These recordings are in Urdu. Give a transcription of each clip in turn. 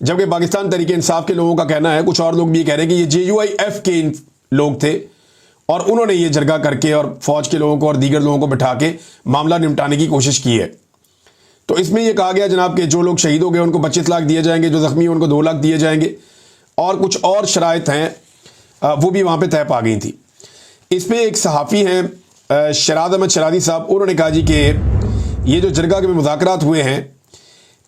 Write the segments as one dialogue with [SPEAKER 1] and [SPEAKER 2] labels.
[SPEAKER 1] جبکہ پاکستان تحریک انصاف کے لوگوں کا کہنا ہے, کچھ اور لوگ بھی یہ کہہ رہے ہیں کہ یہ JUIF کے لوگ تھے اور انہوں نے یہ جرگہ کر کے اور فوج کے لوگوں کو اور دیگر لوگوں کو بٹھا کے معاملہ نمٹانے کی کوشش کی ہے. تو اس میں یہ کہا گیا جناب کہ جو لوگ شہید ہو گئے ان کو 25 لاکھ دیے جائیں گے, جو زخمی ہیں ان کو 2 لاکھ دیے جائیں گے, اور کچھ اور شرائط ہیں وہ بھی وہاں پہ طے پا گئی تھی. اس پہ ایک صحافی ہیں شراد احمد شرادی صاحب, انہوں نے کہا جی کہ یہ جو جرگہ کے مذاکرات ہوئے ہیں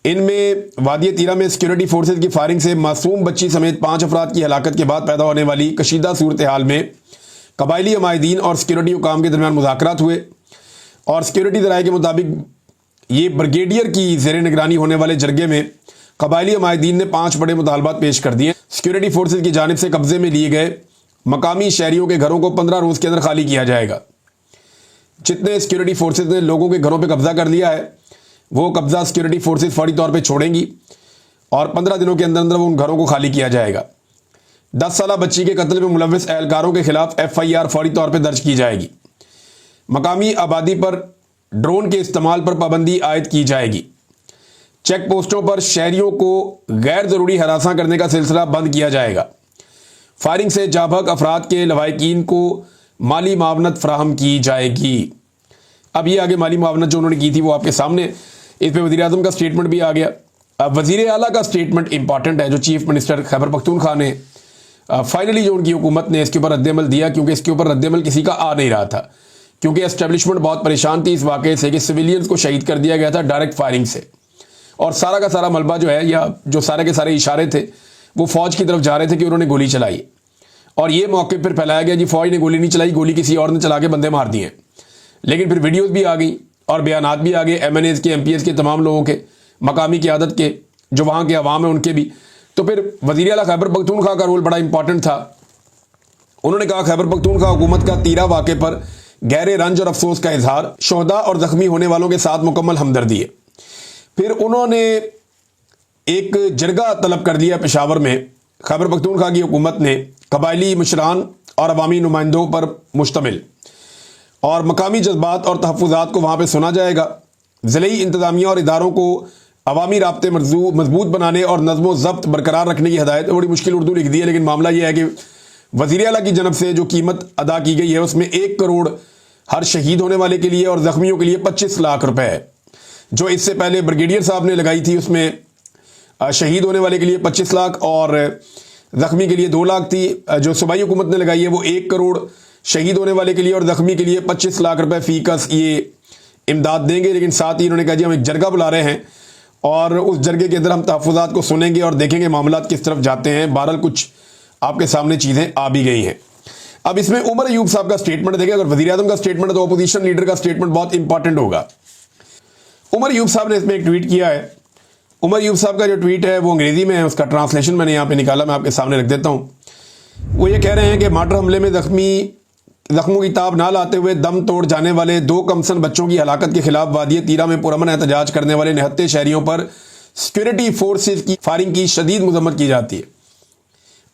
[SPEAKER 1] ان میں وادی تیرہ میں سیکیورٹی فورسز کی فائرنگ سے معصوم بچی سمیت 5 افراد کی ہلاکت کے بعد پیدا ہونے والی کشیدہ صورتحال میں قبائلی عمائدین اور سیکیورٹی حکام کے درمیان مذاکرات ہوئے, اور سیکیورٹی ذرائع کے مطابق یہ بریگیڈیئر کی زیر نگرانی ہونے والے جرگے میں قبائلی عمائدین نے 5 بڑے مطالبات پیش کر دیے. سیکیورٹی فورسز کی جانب سے قبضے میں لیے گئے مقامی شہریوں کے گھروں کو 15 روز کے اندر خالی کیا جائے گا. جتنے سیکیورٹی فورسز نے لوگوں کے گھروں پہ قبضہ کر لیا ہے وہ قبضہ سیکیورٹی فورسز فوری طور پہ چھوڑیں گی اور 15 دنوں کے اندر اندر وہ ان گھروں کو خالی کیا جائے گا. 10 سالہ بچی کے قتل میں ملوث اہلکاروں کے خلاف FIR فوری طور پہ درج کی جائے گی. مقامی آبادی پر ڈرون کے استعمال پر پابندی عائد کی جائے گی. چیک پوسٹوں پر شہریوں کو غیر ضروری ہراساں کرنے کا سلسلہ بند کیا جائے گا. فائرنگ سے جاں بحق افراد کے لواحقین کو مالی معاونت فراہم کی جائے گی. اب یہ آگے مالی معاونت جو انہوں نے کی تھی وہ آپ کے سامنے, اس پہ وزیر اعظم کا سٹیٹمنٹ بھی آ گیا. اب وزیر اعلیٰ کا سٹیٹمنٹ امپارٹنٹ ہے جو چیف منسٹر خیبر پختونخوا نے فائنلی جو ان کی حکومت نے اس کے اوپر رد عمل دیا, کیونکہ اس کے اوپر رد عمل کسی کا آ نہیں رہا تھا, کیونکہ اسٹیبلشمنٹ بہت پریشان تھی اس واقعے سے کہ سویلینز کو شہید کر دیا گیا تھا ڈائریکٹ فائرنگ سے, اور سارا کا سارا ملبہ جو ہے یا جو سارے کے سارے اشارے تھے وہ فوج کی طرف جا رہے تھے کہ انہوں نے گولی چلائی, اور یہ موقع پھر پھیلایا گیا جی فوج نے گولی نہیں چلائی, گولی کسی اور نے چلا کے بندے مار دیے. لیکن پھر ویڈیوز بھی آ گئی اور بیانات بھی آ گئے MNAs کے, MPs کے, تمام لوگوں کے, مقامی قیادت کے, جو وہاں کے عوام ہیں ان کے بھی. تو پھر وزیر اعلیٰ خیبر پختونخوا کا رول بڑا امپورٹنٹ تھا. انہوں نے کہا خیبر پختونخوا حکومت کا تیرہ واقعے پر گہرے رنج اور افسوس کا اظہار, شہداء اور زخمی ہونے والوں کے ساتھ مکمل ہمدردی ہے. پھر انہوں نے ایک جرگہ طلب کر لیا پشاور میں. خیبر پختونخوا کی حکومت نے قبائلی مشران اور عوامی نمائندوں پر مشتمل, اور مقامی جذبات اور تحفظات کو وہاں پہ سنا جائے گا. ضلعی انتظامیہ اور اداروں کو عوامی رابطے مضبوط بنانے اور نظم و ضبط برقرار رکھنے کی ہدایت. بڑی مشکل اردو لکھ دی ہے, لیکن معاملہ یہ ہے کہ وزیر اعلیٰ کی جانب سے جو قیمت ادا کی گئی ہے اس میں 1 کروڑ ہر شہید ہونے والے کے لیے اور زخمیوں کے لیے 25 لاکھ روپے ہے. جو اس سے پہلے بریگیڈیئر صاحب نے لگائی تھی اس میں شہید ہونے والے کے لیے 25 لاکھ اور زخمی کے لیے 2 لاکھ تھی. جو صوبائی حکومت نے لگائی ہے وہ 1 کروڑ شہید ہونے والے کے لیے اور زخمی کے لیے 25 لاکھ روپے فی کس یہ امداد دیں گے. لیکن ساتھ ہی انہوں نے کہا جی ہم ایک جرگہ بلا رہے ہیں اور اس جرگے کے اندر ہم تحفظات کو سنیں گے اور دیکھیں گے معاملات کس طرف جاتے ہیں. بہرحال کچھ آپ کے سامنے چیزیں آ بھی گئی ہیں. اب اس میں عمر ایوب صاحب کا سٹیٹمنٹ دیکھیں. اگر وزیر اعظم کا سٹیٹمنٹ ہے تو اپوزیشن لیڈر کا سٹیٹمنٹ بہت امپورٹنٹ ہوگا. عمر ایوب صاحب نے اس میں ایک ٹویٹ کیا ہے. عمر ایوب صاحب کا جو ٹویٹ ہے وہ انگریزی میں ہے, اس کا ٹرانسلیشن میں نے یہاں پہ نکالا, میں آپ کے سامنے رکھ دیتا ہوں. وہ یہ کہہ رہے ہیں کہ مارٹر حملے میں زخموں کی تاب نہ لاتے ہوئے دم توڑ جانے والے 2 کمسن بچوں کی ہلاکت کے خلاف وادی تیرہ میں پرامن احتجاج کرنے والے نہتے شہریوں پر سیکیورٹی فورسز کی فائرنگ کی شدید مذمت کی جاتی ہے.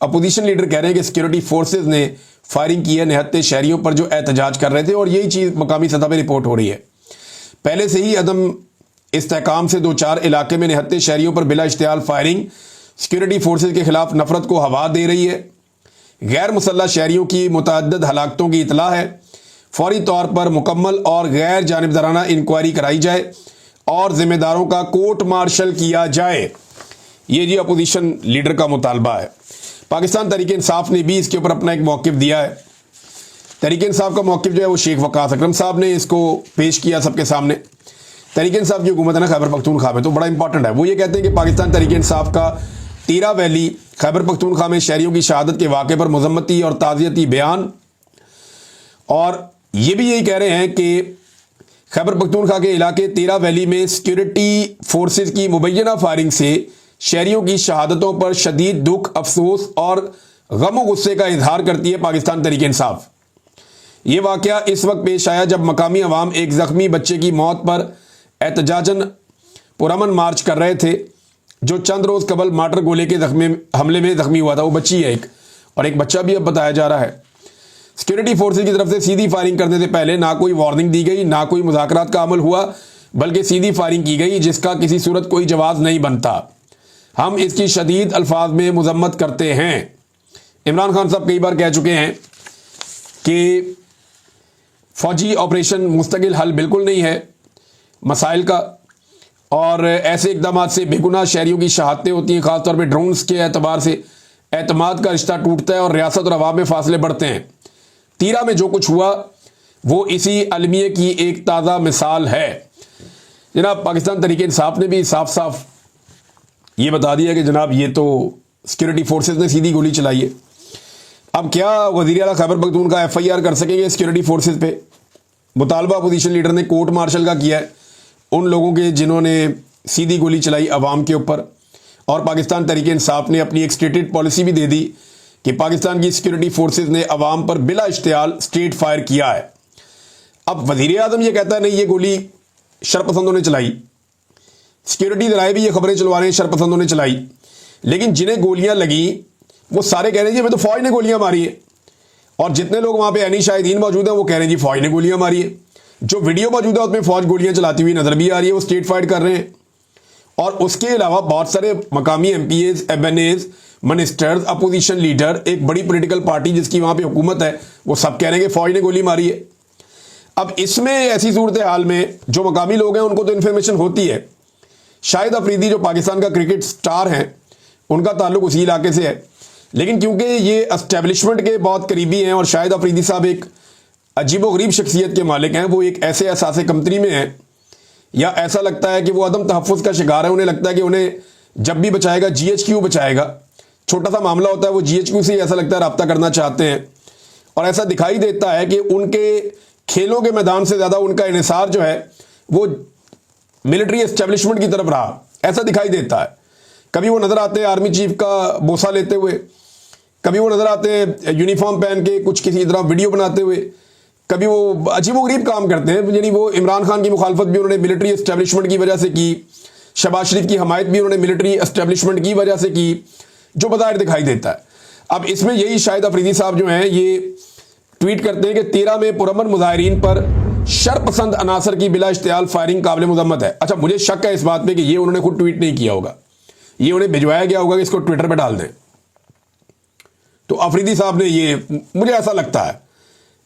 [SPEAKER 1] اپوزیشن لیڈر کہہ رہے ہیں کہ سیکیورٹی فورسز نے فائرنگ کی ہے نہتے شہریوں پر جو احتجاج کر رہے تھے, اور یہی چیز مقامی سطح پہ رپورٹ ہو رہی ہے. پہلے سے ہی عدم استحکام سے 2-4 علاقے میں نہتے شہریوں پر بلا اشتعال فائرنگ سیکیورٹی فورسز کے خلاف نفرت کو ہوا دے رہی ہے. غیر مسلح شہریوں کی متعدد ہلاکتوں کی اطلاع ہے. فوری طور پر مکمل اور غیر جانبدارانہ انکوائری کرائی جائے اور ذمہ داروں کا کورٹ مارشل کیا جائے. یہ جی اپوزیشن لیڈر کا مطالبہ ہے. پاکستان تحریک انصاف نے بھی اس کے اوپر اپنا ایک موقف دیا ہے. تحریک انصاف کا موقف جو ہے وہ شیخ وقاص اکرم صاحب نے اس کو پیش کیا سب کے سامنے. تحریک انصاف کی حکومت ہے نا خیبر پختونخوا میں, تو بڑا امپورٹنٹ ہے. وہ یہ کہتے ہیں کہ پاکستان تحریک انصاف کا تیرہ ویلی خیبر پختونخوا میں شہریوں کی شہادت کے واقعے پر مذمتی اور تعزیتی بیان, اور یہ بھی یہی کہہ رہے ہیں کہ خیبر پختونخوا کے علاقے تیرہ ویلی میں سیکیورٹی فورسز کی مبینہ فائرنگ سے شہریوں کی شہادتوں پر شدید دکھ, افسوس اور غم و غصے کا اظہار کرتی ہے پاکستان تحریک انصاف. یہ واقعہ اس وقت پیش آیا جب مقامی عوام ایک زخمی بچے کی موت پر احتجاجاً پرامن مارچ کر رہے تھے جو چند روز قبل مارٹر گولے کے حملے میں زخمی ہوا تھا. وہ بچی ہے ایک, اور ایک بچہ بھی اب بتایا جا رہا ہے. سیکیورٹی فورسز کی طرف سے سیدھی فائرنگ کرنے سے پہلے نہ کوئی وارننگ دی گئی, نہ کوئی مذاکرات کا عمل ہوا, بلکہ سیدھی فائرنگ کی گئی جس کا کسی صورت کوئی جواز نہیں بنتا. ہم اس کی شدید الفاظ میں مذمت کرتے ہیں۔ عمران خان صاحب کئی بار کہہ چکے ہیں کہ فوجی آپریشن مستقل حل بالکل نہیں ہے مسائل کا، اور ایسے اقدامات سے بے گناہ شہریوں کی شہادتیں ہوتی ہیں، خاص طور پہ ڈرونز کے اعتبار سے اعتماد کا رشتہ ٹوٹتا ہے اور ریاست اور عوام میں فاصلے بڑھتے ہیں۔ تیرا میں جو کچھ ہوا وہ اسی المیے کی ایک تازہ مثال ہے۔ جناب پاکستان تحریک انصاف نے بھی صاف صاف یہ بتا دیا کہ جناب یہ تو سیکورٹی فورسز نے سیدھی گولی چلائی ہے۔ اب کیا وزیر اعلیٰ Khyber Pakhtunkhwa F I R کر سکیں گے سیکورٹی فورسز پہ؟ مطالبہ اپوزیشن لیڈر نے کورٹ مارشل کا کیا ہے ان لوگوں کے جنہوں نے سیدھی گولی چلائی عوام کے اوپر، اور پاکستان تحریک انصاف نے اپنی ایک اسٹیٹڈ پالیسی بھی دے دی کہ پاکستان کی سیکورٹی فورسز نے عوام پر بلا اشتعال اسٹریٹ فائر کیا ہے۔ اب وزیر اعظم یہ کہتا ہے نہیں یہ گولی شرپسندوں نے چلائی، سیکورٹی ذرائع بھی یہ خبریں چلوا رہے ہیں شرپسندوں نے چلائی، لیکن جنہیں گولیاں لگیں وہ سارے کہہ رہے ہیں جی ہمیں تو فوج نے گولیاں ماری ہیں، اور جتنے لوگ وہاں پہ عینی شاہدین موجود ہیں وہ کہہ رہے ہیں جی فوج نے گولیاں ماری ہیں۔ جو ویڈیو موجود ہے اس میں فوج گولیاں چلاتی ہوئی نظر بھی آ رہی ہے، وہ اسٹریٹ فائٹ کر رہے ہیں۔ اور اس کے علاوہ بہت سارے مقامی MPs, MNAs, ministers, opposition leader, ایک بڑی پولیٹیکل پارٹی جس کی وہاں پہ حکومت ہے، وہ سب کہہ رہے ہیں کہ فوج نے گولی ماری ہے۔ اب اس میں ایسی صورتحال میں جو مقامی لوگ ہیں ان کو تو انفارمیشن ہوتی ہے۔ شاہد افریدی جو پاکستان کا کرکٹ سٹار ہیں ان کا تعلق اسی علاقے سے ہے، لیکن کیونکہ یہ اسٹیبلشمنٹ کے بہت قریبی ہیں اور شاہد افریدی صاحب ایک عجیب و غریب شخصیت کے مالک ہیں، وہ ایک ایسے احساس کمتری میں ہیں، یا ایسا لگتا ہے کہ وہ عدم تحفظ کا شکار ہے، انہیں لگتا ہے کہ انہیں جب بھی بچائے گا جی ایچ کیو بچائے گا، چھوٹا سا معاملہ ہوتا ہے وہ جی ایچ کیو سے ایسا لگتا ہے رابطہ کرنا چاہتے ہیں، اور ایسا دکھائی دیتا ہے کہ ان کے کھیلوں کے میدان سے زیادہ ان کا انحصار جو ہے وہ ملٹری اسٹیبلشمنٹ کی طرف رہا، ایسا دکھائی دیتا ہے۔ کبھی وہ نظر آتے ہیں آرمی چیف کا بوسہ لیتے ہوئے، کبھی وہ نظر آتے ہیں یونیفارم پہن کے کچھ کسی طرح ویڈیو بناتے ہوئے، کبھی وہ عجیب و غریب کام کرتے ہیں، یعنی وہ عمران خان کی مخالفت بھی انہوں نے ملٹری اسٹیبلشمنٹ کی وجہ سے کی، شہباز شریف کی حمایت بھی انہوں نے ملٹری اسٹیبلشمنٹ کی وجہ سے کی، جو بظاہر دکھائی دیتا ہے۔ اب اس میں یہی شاہد افریدی صاحب جو ہیں یہ ٹویٹ کرتے ہیں کہ 13 میں پرامن مظاہرین پر شرپسند عناصر کی بلا اشتعال فائرنگ قابل مذمت ہے۔ اچھا مجھے شک ہے اس بات پہ کہ یہ انہوں نے خود ٹویٹ نہیں کیا ہوگا، یہ انہیں بھجوایا گیا ہوگا کہ اس کو ٹویٹر پہ ڈال دیں۔ تو افریدی صاحب نے یہ، مجھے ایسا لگتا ہے،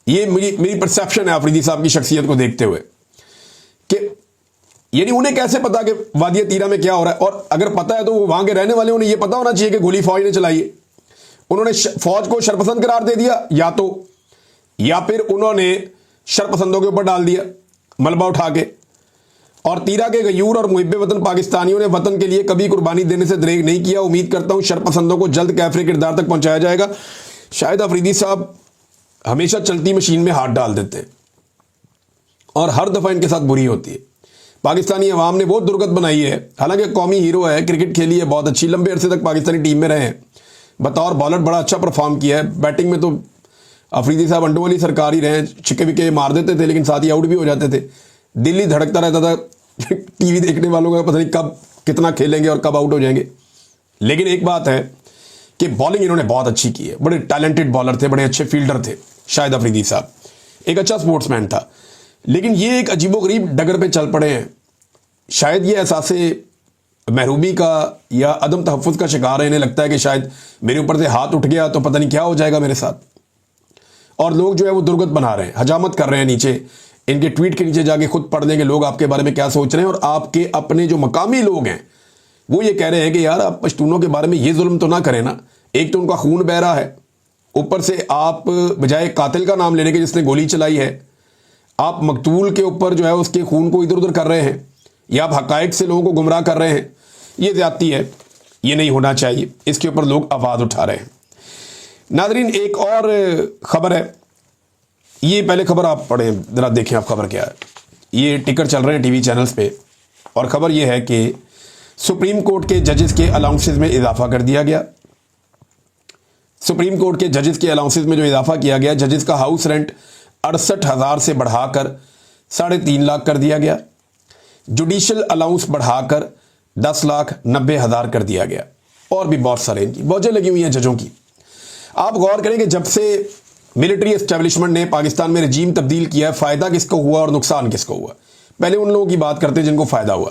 [SPEAKER 1] یہ میری پرسیپشن ہے افریدی صاحب کی شخصیت کو دیکھتے ہوئے، کہ یعنی انہیں کیسے پتا کہ وادی تیرا میں کیا ہو رہا ہے، اور اگر پتا ہے تو وہ وہاں کے رہنے والے انہیں یہ پتا ہونا چاہیے کہ گولی فوج نے چلائی ہے۔ انہوں نے فوج کو شرپسند قرار دے دیا یا پھر انہوں نے شرپسندوں کے اوپر ڈال دیا ملبہ اٹھا کے، اور تیرا کے غیور اور محب وطن پاکستانیوں نے وطن کے لیے کبھی قربانی دینے سے دریغ نہیں کیا۔ امید کرتا ہوں شرپسندوں کو جلد کیفر کردار تک پہنچایا جائے گا۔ شاہد افریدی صاحب ہمیشہ چلتی مشین میں ہاتھ ڈال دیتے ہیں اور ہر دفعہ ان کے ساتھ بری ہوتی ہے۔ پاکستانی عوام نے وہ درگت بنائی ہے، حالانکہ قومی ہیرو ہے، کرکٹ کھیلی ہے بہت اچھی، لمبے عرصے تک پاکستانی ٹیم میں رہے ہیں، بطور بالر بڑا اچھا پرفارم کیا ہے، بیٹنگ میں تو افریدی صاحب انڈوں والی سرکار ہی رہے ہیں، چھکے وکے مار دیتے تھے لیکن ساتھ ہی آؤٹ بھی ہو جاتے تھے، دل ہی دھڑکتا رہتا تھا ٹی وی دیکھنے والوں کا، پتہ نہیں کب کتنا کھیلیں گے اور کب آؤٹ ہو جائیں گے۔ لیکن ایک بات ہے کہ بالنگ انہوں نے بہت اچھی کی ہے، بڑے ٹیلنٹڈ بالر تھے، بڑے اچھے فیلڈر تھے شاہد افریدی صاحب، ایک اچھا سپورٹس مین تھا، لیکن یہ ایک عجیب و غریب ڈگر پہ چل پڑے ہیں۔ شاید یہ احساس محرومی کا یا عدم تحفظ کا شکار ہے، انہیں لگتا ہے کہ شاید میرے اوپر سے ہاتھ اٹھ گیا تو پتہ نہیں کیا ہو جائے گا میرے ساتھ، اور لوگ جو ہے وہ درگت بنا رہے ہیں، حجامت کر رہے ہیں نیچے، ان کے ٹویٹ کے نیچے جا کے خود پڑھ لیں کہ لوگ آپ کے بارے میں کیا سوچ رہے ہیں، اور آپ کے اپنے جو مقامی لوگ ہیں وہ یہ کہہ رہے ہیں کہ یار آپ پشتونوں کے بارے میں یہ ظلم تو نہ کریں نا، ایک تو ان کا خون بہ رہا ہے، اوپر سے آپ بجائے قاتل کا نام لینے کے جس نے گولی چلائی ہے، آپ مقتول کے اوپر جو ہے اس کے خون کو ادھر ادھر کر رہے ہیں، یا آپ حقائق سے لوگوں کو گمراہ کر رہے ہیں۔ یہ زیادتی ہے، یہ نہیں ہونا چاہیے، اس کے اوپر لوگ آواز اٹھا رہے ہیں۔ ناظرین ایک اور خبر ہے، یہ پہلے خبر آپ پڑھیں ذرا، دیکھیں آپ خبر کیا ہے۔ یہ ٹکر چل رہے ہیں ٹی وی چینلز پہ، اور خبر یہ ہے کہ سپریم کورٹ کے ججز کے الاؤنسز میں اضافہ کر دیا گیا۔ سپریم کورٹ کے ججز کے الاؤنسز میں جو اضافہ کیا گیا، ججز کا ہاؤس رینٹ 68,000 سے بڑھا کر 3.5 لاکھ کر دیا گیا، جوڈیشل الاؤنس بڑھا کر 10,90,000 کر دیا گیا، اور بھی بہت سارے ان کی موجیں لگی ہوئی ہیں ججوں کی۔ آپ غور کریں کہ جب سے ملٹری اسٹیبلشمنٹ نے پاکستان میں رجیم تبدیل کیا ہے، فائدہ کس کو ہوا اور نقصان کس کو ہوا؟ پہلے ان لوگوں کی بات کرتے ہیں جن کو فائدہ ہوا۔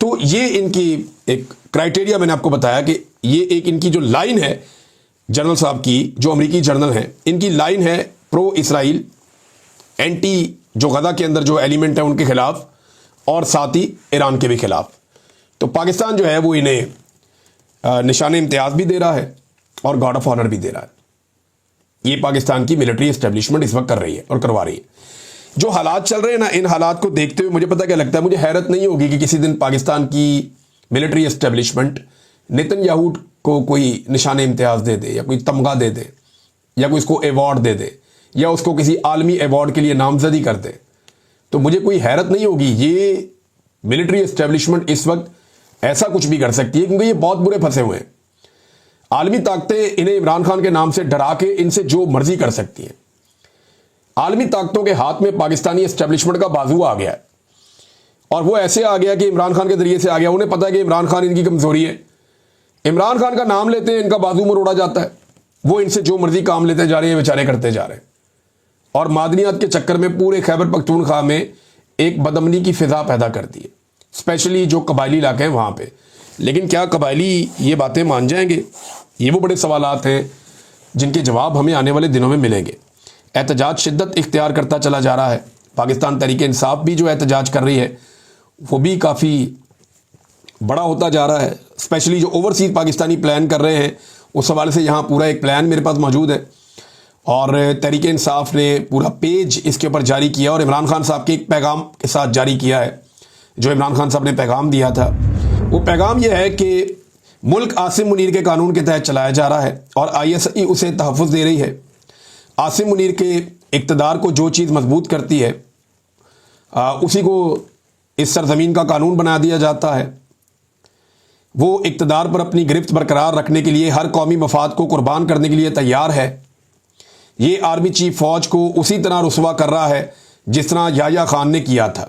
[SPEAKER 1] تو یہ ان کی ایک کرائٹیریا میں نے آپ کو بتایا کہ یہ ایک ان کی جو لائن ہے جنرل صاحب کی، جو امریکی جنرل ہیں، ان کی لائن ہے پرو اسرائیل، اینٹی جو غزہ کے اندر جو ایلیمنٹ ہیں ان کے خلاف، اور ساتھ ہی ایران کے بھی خلاف. تو پاکستان جو ہے وہ انہیں نشان امتیاز بھی دے رہا ہے اور گارڈ آف آنر بھی دے رہا ہے. یہ پاکستان کی ملٹری اسٹیبلشمنٹ اس وقت کر رہی ہے اور کروا رہی ہے. جو حالات چل رہے ہیں نا، ان حالات کو دیکھتے ہوئے مجھے پتہ کیا لگتا ہے، مجھے حیرت نہیں ہوگی کہ کسی دن پاکستان کی ملٹری اسٹیبلشمنٹ نیتن یاہو کو کوئی نشان امتیاز دے دے، یا کوئی تمغہ دے دے، یا کوئی اس کو ایوارڈ دے دے، یا اس کو کسی عالمی ایوارڈ کے لیے نامزدی کر دے. تو مجھے کوئی حیرت نہیں ہوگی. یہ ملٹری اسٹیبلشمنٹ اس وقت ایسا کچھ بھی کر سکتی ہے، کیونکہ یہ بہت برے پھنسے ہوئے ہیں. عالمی طاقتیں انہیں عمران خان کے نام سے ڈرا کے ان سے جو مرضی کر سکتی ہیں. عالمی طاقتوں کے ہاتھ میں پاکستانی اسٹیبلشمنٹ کا بازو آ گیا ہے، اور وہ ایسے آ گیا کہ عمران خان کے ذریعے سے آ گیا. انہیں پتا ہے کہ عمران خان ان کی کمزوری ہے. عمران خان کا نام لیتے ہیں ان کا بازو مروڑا جاتا ہے. وہ ان سے جو مرضی کام لیتے جا رہے ہیں، بیچارے کرتے جا رہے ہیں. اور معدنیات کے چکر میں پورے خیبر پختونخوا میں ایک بدامنی کی فضا پیدا کر دی ہے، اسپیشلی جو قبائلی علاقے ہیں وہاں پہ. لیکن کیا قبائلی یہ باتیں مان جائیں گے؟ یہ وہ بڑے سوالات ہیں جن کے جواب ہمیں آنے والے دنوں میں ملیں گے. احتجاج شدت اختیار کرتا چلا جا رہا ہے. پاکستان تحریک انصاف بھی جو احتجاج کر رہی ہے وہ بھی کافی بڑا ہوتا جا رہا ہے. اسپیشلی جو اوورسیز پاکستانی پلان کر رہے ہیں، اس حوالے سے یہاں پورا ایک پلان میرے پاس موجود ہے، اور تحریک انصاف نے پورا پیج اس کے اوپر جاری کیا، اور عمران خان صاحب کے ایک پیغام کے ساتھ جاری کیا ہے. جو عمران خان صاحب نے پیغام دیا تھا، وہ پیغام یہ ہے کہ ملک عاصم منیر کے قانون کے تحت چلایا جا رہا ہے، اور ISI اسے تحفظ دے رہی ہے. عاصم منیر کے اقتدار کو جو چیز مضبوط کرتی ہے اسی کو اس سرزمین کا قانون بنا دیا جاتا ہے. وہ اقتدار پر اپنی گرفت برقرار رکھنے کے لیے ہر قومی مفاد کو قربان کرنے کے لیے تیار ہے. یہ آرمی چیف فوج کو اسی طرح رسوا کر رہا ہے جس طرح یحییٰ خان نے کیا تھا.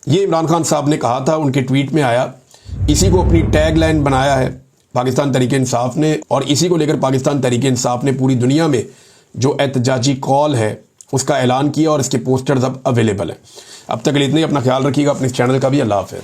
[SPEAKER 1] یہ عمران خان صاحب نے کہا تھا، ان کے ٹویٹ میں آیا. اسی کو اپنی ٹیگ لائن بنایا ہے پاکستان تحریک انصاف نے، اور اسی کو لے کر پاکستان تحریک انصاف نے پوری دنیا میں جو احتجاجی کال ہے اس کا اعلان کیا، اور اس کے پوسٹرز اب اویلیبل ہیں. اب تک کے لیے اتنے. اپنا خیال رکھیے گا، اپنے چینل کا بھی. اللہ حافظ.